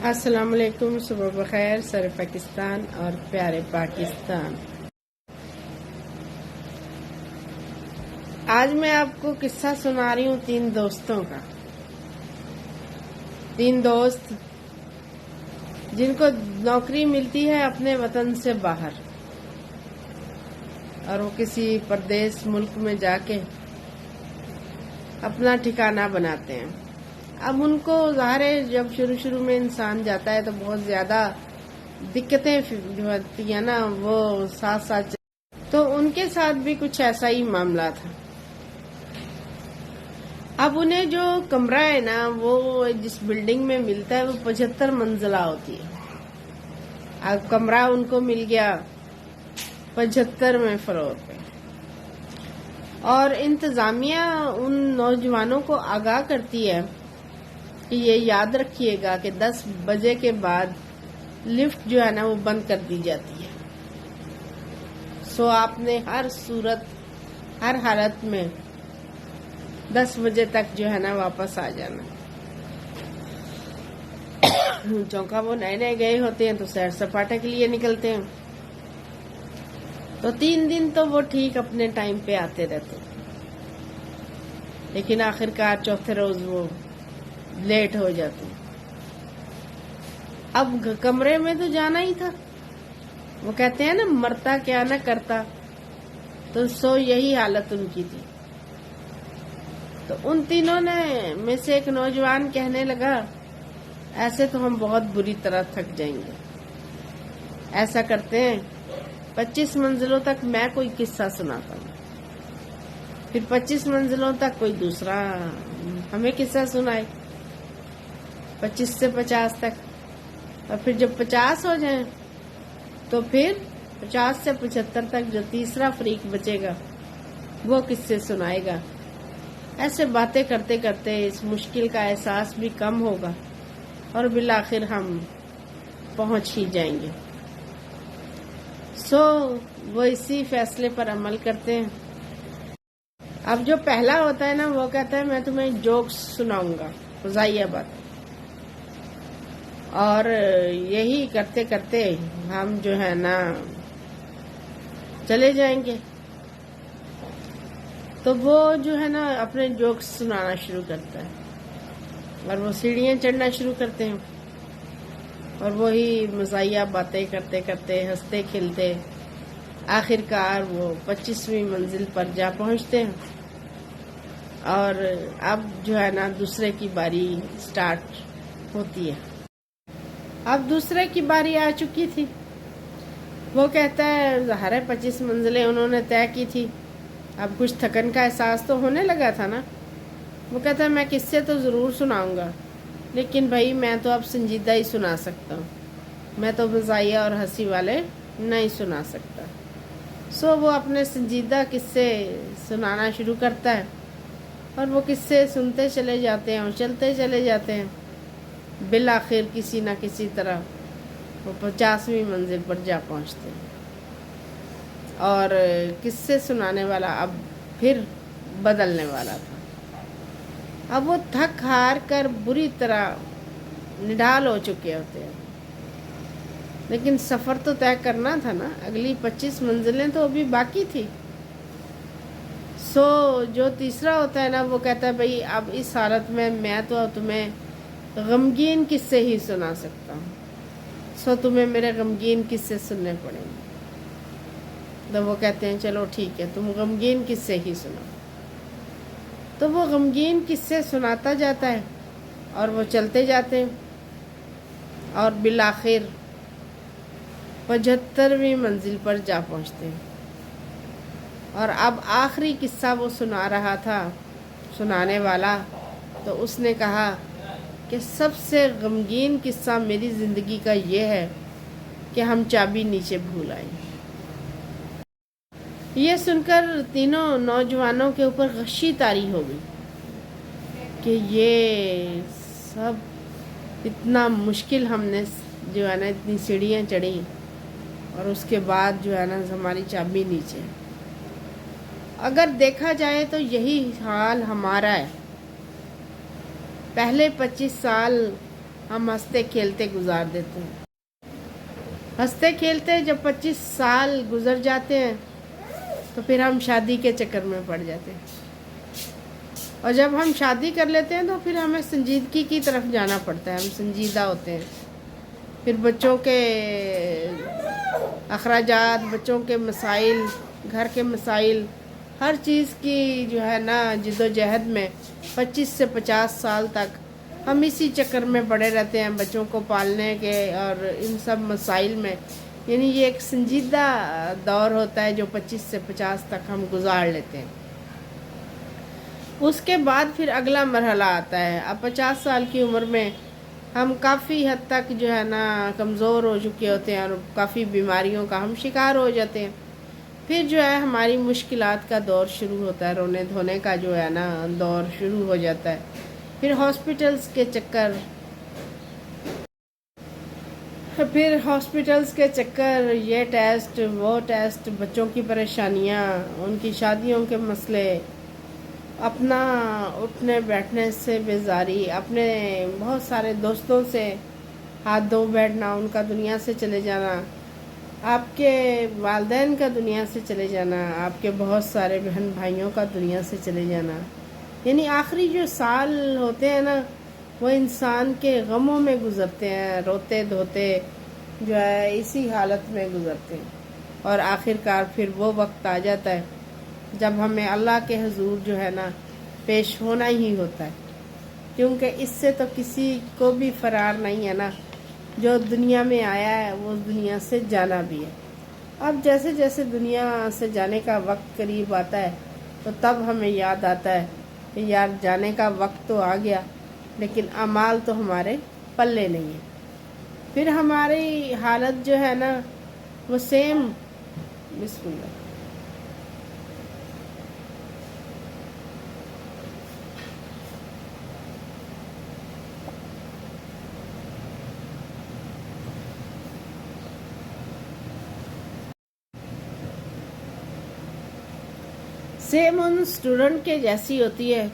السلام علیکم، صبح بخیر سر پاکستان اور پیارے پاکستان۔ آج میں آپ کو قصہ سنا رہی ہوں تین دوستوں کا۔ تین دوست جن کو نوکری ملتی ہے اپنے وطن سے باہر، اور وہ کسی پردیس ملک میں جا کے اپنا ٹھکانہ بناتے ہیں۔ اب ان کو ظاہر ہے جب شروع میں انسان جاتا ہے تو بہت زیادہ دقتیں جو ہوتی ہیں نا وہ ساتھ تو ان کے ساتھ بھی کچھ ایسا ہی معاملہ تھا۔ اب انہیں جو کمرہ ہے نا وہ جس بلڈنگ میں ملتا ہے وہ 75 منزلہ ہوتی ہے۔ اب کمرہ ان کو مل گیا 75ویں فلور پہ، اور انتظامیہ ان نوجوانوں کو آگاہ کرتی ہے کہ یہ یاد رکھیے گا کہ 10 بجے کے بعد لفٹ جو ہے نا وہ بند کر دی جاتی ہے، سو آپ نے ہر صورت ہر حالت میں 10 بجے تک جو ہے نا واپس آ جانا۔ چونکہ وہ نئے گئے ہوتے ہیں تو سیر سپاٹے کے لیے نکلتے ہیں، تو 3 دن تو وہ ٹھیک اپنے ٹائم پہ آتے رہتے، لیکن آخرکار چوتھے روز وہ لیٹ ہو جاتی۔ اب کمرے میں تو جانا ہی تھا، وہ کہتے ہیں نا مرتا کیا نہ کرتا، تو سو یہی حالت ان کی تھی۔ تو ان تینوں میں سے ایک نوجوان کہنے لگا ایسے تو ہم بہت بری طرح تھک جائیں گے، ایسا کرتے ہیں 25 منزلوں تک میں کوئی قصہ سناتا ہوں، پھر 25 منزلوں تک کوئی دوسرا ہمیں قصہ سنائے، 25 سے 50 تک، اور پھر جب 50 ہو جائیں تو پھر 50 سے 75 تک جو تیسرا فریق بچے گا وہ قصے سنائے گا۔ ایسے باتیں کرتے کرتے اس مشکل کا احساس بھی کم ہوگا اور بالآخر ہم پہنچ ہی جائیں گے۔ سو وہ اسی فیصلے پر عمل کرتے ہیں۔ اب جو پہلا ہوتا ہے نا وہ کہتا ہے میں تمہیں جوکس سناؤں گا، فضائیہ بات، اور یہی کرتے کرتے ہم جو ہے نا چلے جائیں گے۔ تو وہ جو ہے نا اپنے جوکس سنانا شروع کرتا ہے، اور وہ سیڑھیاں چڑھنا شروع کرتے ہیں، اور وہی مزاحیہ باتیں کرتے کرتے ہنستے کھیلتے آخرکار وہ 25ویں منزل پر جا پہنچتے ہیں، اور اب جو ہے نا دوسرے کی باری سٹارٹ ہوتی ہے۔ اب دوسرے کی باری آ چکی تھی۔ وہ کہتا ہے ظاہر ہے 25 منزلیں انہوں نے طے کی تھی، اب کچھ تھکن کا احساس تو ہونے لگا تھا نا۔ وہ کہتا ہے میں قصے تو ضرور سناؤں گا، لیکن بھائی میں تو اب سنجیدہ ہی سنا سکتا ہوں، میں تو مزاحیہ اور ہنسی والے نہیں سنا سکتا۔ سو وہ اپنے سنجیدہ قصے سنانا شروع کرتا ہے، اور وہ قصے سنتے چلے جاتے ہیں اور چلتے چلے جاتے ہیں، بالآخر کسی نہ کسی طرح وہ 50ویں منزل پر جا پہنچتے ہیں، اور قصے سنانے والا اب پھر بدلنے والا تھا۔ اب وہ تھک ہار کر بری طرح نڈال ہو چکے ہوتے ہیں، لیکن سفر تو طے کرنا تھا نا، اگلی 25 منزلیں تو ابھی باقی تھی۔ سو جو تیسرا ہوتا ہے نا وہ کہتا ہے بھئی اب اس حالت میں تو تمہیں غمگین قصے ہی سنا سکتا ہوں، سو تمہیں میرے غمگین قصے سننے پڑیں گے۔ تو وہ کہتے ہیں چلو ٹھیک ہے تم غمگین قصے ہی سناؤ۔ تو وہ غمگین قصے سناتا جاتا ہے، اور وہ چلتے جاتے ہیں، اور بالآخر 75ویں منزل پر جا پہنچتے ہیں۔ اور اب آخری قصہ وہ سنا رہا تھا سنانے والا، تو اس نے کہا کہ سب سے غمگین قصہ میری زندگی کا یہ ہے کہ ہم چابی نیچے بھول آئے۔ یہ سن کر تینوں نوجوانوں کے اوپر غشی طاری ہو گئی کہ یہ سب اتنا مشکل ہم نے جو ہے نا اتنی سیڑھیاں چڑھی، اور اس کے بعد جو ہے نا ہماری چابی نیچے۔ اگر دیکھا جائے تو یہی حال ہمارا ہے۔ پہلے 25 سال ہم ہنستے کھیلتے گزار دیتے ہیں. ہنستے کھیلتے جب 25 سال گزر جاتے ہیں تو پھر ہم شادی کے چکر میں پڑ جاتے ہیں. اور جب ہم شادی کر لیتے ہیں تو پھر ہمیں سنجیدگی کی طرف جانا پڑتا ہے. ہم سنجیدہ ہوتے ہیں. پھر بچوں کے اخراجات، بچوں کے مسائل، گھر کے مسائل، ہر چیز کی جو ہے نا جد و جہد میں 25 سے 50 سال تک ہم اسی چکر میں پڑے رہتے ہیں، بچوں کو پالنے کے اور ان سب مسائل میں. یعنی یہ ایک سنجیدہ دور ہوتا ہے جو 25 سے 50 تک ہم گزار لیتے ہیں. اس کے بعد پھر اگلا مرحلہ آتا ہے. اب 50 سال کی عمر میں ہم کافی حد تک جو ہے نا کمزور ہو چکے ہوتے ہیں اور کافی بیماریوں کا ہم شکار ہو جاتے ہیں. پھر جو ہے ہماری مشکلات کا دور شروع ہوتا ہے، رونے دھونے کا جو ہے نا دور شروع ہو جاتا ہے. پھر ہاسپٹلز کے چکر، یہ ٹیسٹ وہ ٹیسٹ، بچوں کی پریشانیاں، ان کی شادیوں کے مسئلے، اپنا اٹھنے بیٹھنے سے بیزاری، اپنے بہت سارے دوستوں سے ہاتھ دھو بیٹھنا، ان کا دنیا سے چلے جانا، آپ کے والدین کا دنیا سے چلے جانا، آپ کے بہت سارے بہن بھائیوں کا دنیا سے چلے جانا. یعنی آخری جو سال ہوتے ہیں نا وہ انسان کے غموں میں گزرتے ہیں، روتے دھوتے جو ہے اسی حالت میں گزرتے ہیں. اور آخرکار پھر وہ وقت آ جاتا ہے جب ہمیں اللہ کے حضور جو ہے نا پیش ہونا ہی ہوتا ہے. کیونکہ اس سے تو کسی کو بھی فرار نہیں ہے نا. جو دنیا میں آیا ہے وہ دنیا سے جانا بھی ہے. اب جیسے جیسے دنیا سے جانے کا وقت قریب آتا ہے تو تب ہمیں یاد آتا ہے کہ یار جانے کا وقت تو آ گیا لیکن اعمال تو ہمارے پلے نہیں ہیں. پھر ہماری حالت جو ہے نا وہ سیم. بسم اللہ. سیم ان اسٹوڈنٹ کے جیسی ہوتی ہے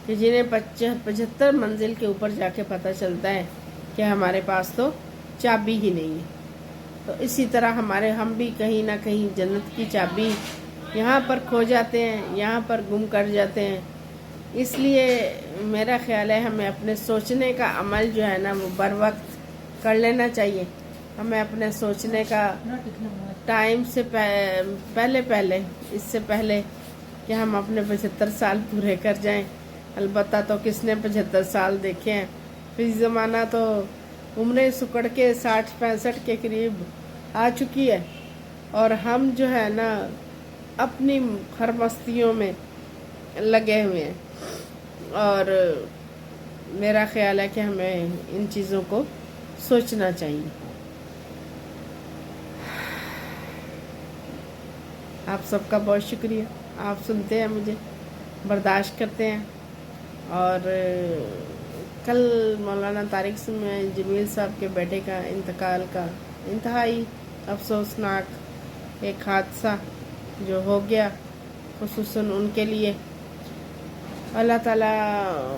کہ جنہیں 75 منزل کے اوپر جا کے پتہ چلتا ہے کہ ہمارے پاس تو چابی ہی نہیں ہے. تو اسی طرح ہم بھی کہیں نہ کہیں جنت کی چابی یہاں پر کھو جاتے ہیں، یہاں پر گم کر جاتے ہیں. اس لیے میرا خیال ہے ہمیں اپنے سوچنے کا عمل جو ہے نا وہ بر وقت کر لینا چاہیے. ہمیں اپنے سوچنے کا ٹائم سے پہلے اس سے پہلے کہ ہم اپنے 75 سال پورے کر جائیں. البتہ تو کس نے 75 سال دیکھے ہیں. پھر زمانہ تو عمریں سکڑ کے 60-65 کے قریب آ چکی ہے اور ہم جو ہے نا اپنی خرمستیوں میں لگے ہوئے ہیں. اور میرا خیال ہے کہ ہمیں ان چیزوں کو سوچنا چاہیے. آپ سب کا بہت شکریہ. آپ سنتے ہیں، مجھے برداشت کرتے ہیں. اور کل مولانا طارق جمیل صاحب کے بیٹے کا انتقال کا انتہائی افسوسناک ایک حادثہ جو ہو گیا، خصوصاً ان کے لیے. اللہ تعالیٰ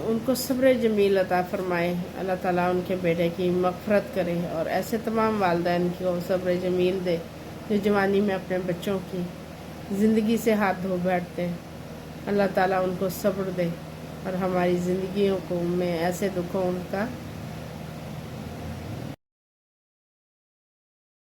ان کو صبر جمیل عطا فرمائے. اللہ تعالیٰ ان کے بیٹے کی مغفرت کرے اور ایسے تمام والدین کو صبر جمیل دے جو جوانی میں اپنے بچوں کی زندگی سے ہاتھ دھو بیٹھتے ہیں. اللہ تعالیٰ ان کو صبر دے اور ہماری زندگیوں کو میں ایسے دکھوں ان کا